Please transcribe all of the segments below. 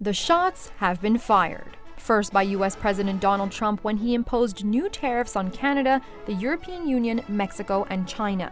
The shots have been fired. First by US President Donald Trump when he imposed new tariffs on Canada, the European Union, Mexico, and China.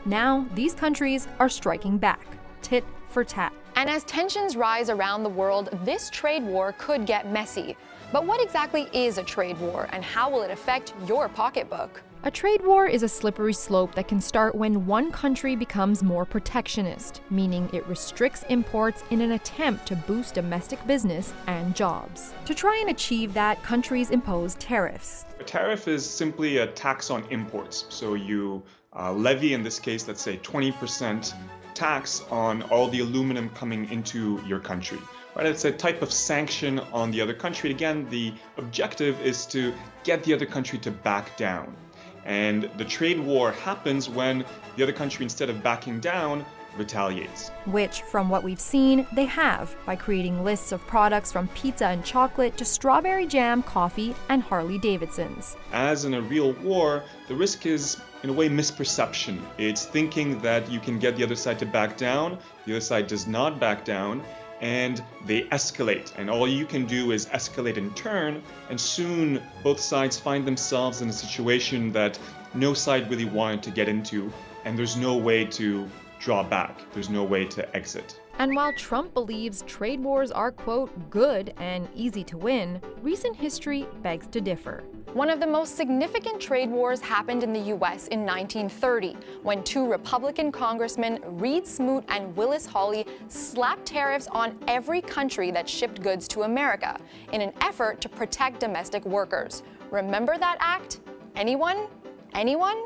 Now, these countries are striking back, tit for tat. And as tensions rise around the world, this trade war could get messy. But what exactly is a trade war, and how will it affect your pocketbook? A trade war is a slippery slope that can start when one country becomes more protectionist, meaning it restricts imports in an attempt to boost domestic business and jobs. To try and achieve that, countries impose tariffs. A tariff is simply a tax on imports. So you levy, in this case, let's say 20% tax on all the aluminum coming into your country. Right? It's a type of sanction on the other country. Again, the objective is to get the other country to back down. And the trade war happens when the other country, instead of backing down, retaliates. Which, from what we've seen, they have by creating lists of products from pizza and chocolate to strawberry jam, coffee, and Harley-Davidsons. As in a real war, the risk is, in a way, misperception. It's thinking that you can get the other side to back down, the other side does not back down, and they escalate. And all you can do is escalate in turn, and soon both sides find themselves in a situation that no side really wanted to get into, and there's no way to draw back. There's no way to exit. And while Trump believes trade wars are, quote, good and easy to win, recent history begs to differ. One of the most significant trade wars happened in the US in 1930, when two Republican congressmen, Reed Smoot and Willis Hawley, slapped tariffs on every country that shipped goods to America in an effort to protect domestic workers. Remember that act? Anyone? Anyone?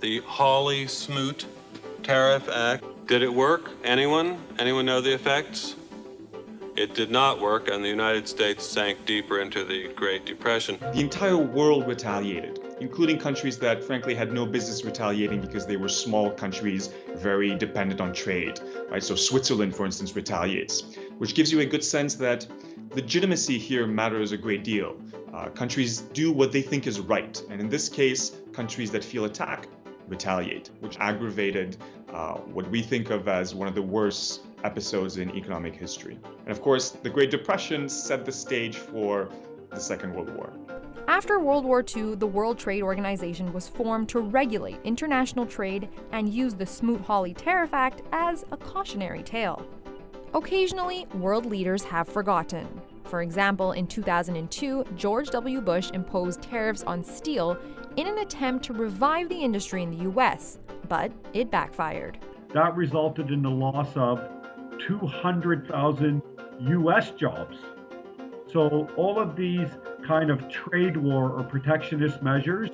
The Hawley-Smoot Tariff Act. Did it work? Anyone? Anyone know the effects? It did not work, and the United States sank deeper into the Great Depression. The entire world retaliated, including countries that frankly had no business retaliating because they were small countries, very dependent on trade. Right? So Switzerland, for instance, retaliates, which gives you a good sense that legitimacy here matters a great deal. Countries do what they think is right, and in this case, countries that feel attacked retaliate, which aggravated what we think of as one of the worst episodes in economic history. And of course, the Great Depression set the stage for the Second World War. After World War II, the World Trade Organization was formed to regulate international trade and use the Smoot-Hawley Tariff Act as a cautionary tale. Occasionally, world leaders have forgotten. For example, in 2002, George W. Bush imposed tariffs on steel in an attempt to revive the industry in the US, but it backfired. That resulted in the loss of 200,000 US jobs. So all of these kind of trade war or protectionist measures,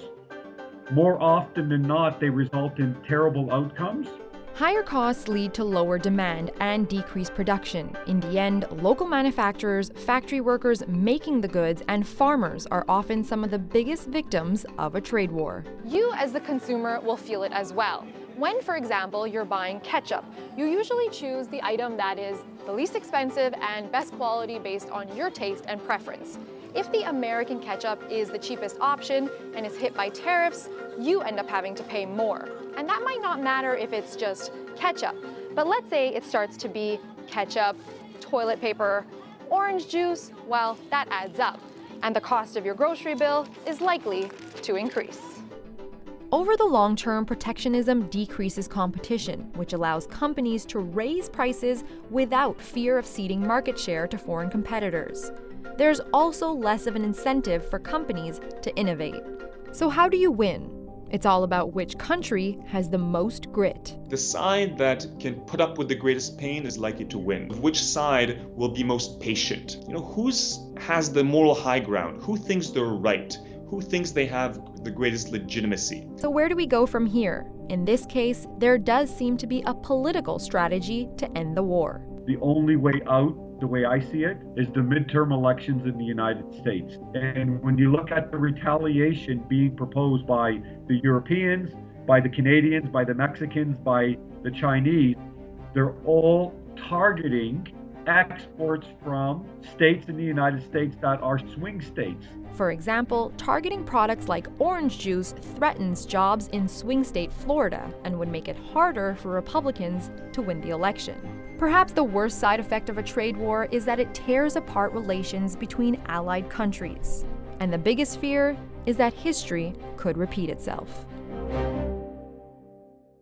more often than not, they result in terrible outcomes. Higher costs lead to lower demand and decreased production. In the end, local manufacturers, factory workers making the goods, and farmers are often some of the biggest victims of a trade war. You, as the consumer, will feel it as well. When, for example, you're buying ketchup, you usually choose the item that is the least expensive and best quality based on your taste and preference. If the American ketchup is the cheapest option and is hit by tariffs, you end up having to pay more. And that might not matter if it's just ketchup, but let's say it starts to be ketchup, toilet paper, orange juice, well, that adds up. And the cost of your grocery bill is likely to increase. Over the long term, protectionism decreases competition, which allows companies to raise prices without fear of ceding market share to foreign competitors. There's also less of an incentive for companies to innovate. So how do you win? It's all about which country has the most grit. The side that can put up with the greatest pain is likely to win. Which side will be most patient? Who has the moral high ground? Who thinks they're right? Who thinks they have the greatest legitimacy? So where do we go from here? In this case, there does seem to be a political strategy to end the war. The only way out, the way I see it, is the midterm elections in the United States. And when you look at the retaliation being proposed by the Europeans, by the Canadians, by the Mexicans, by the Chinese, they're all targeting exports from states in the United States that are swing states. For example, targeting products like orange juice threatens jobs in swing state Florida and would make it harder for Republicans to win the election. Perhaps the worst side effect of a trade war is that it tears apart relations between allied countries. And the biggest fear is that history could repeat itself.